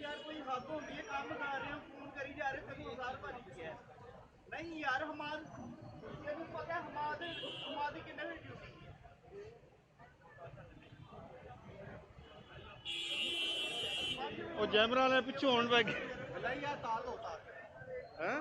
यार कोई हद होती है, काम कर रहे हैं, फोन करी जा रहे, तेन हजार भज गया नहीं यार। हमाद तेन पता है हमाद किन्ने की ड्यूटी जैमरा वाले पिछू होने पै गए यार। ताल होता है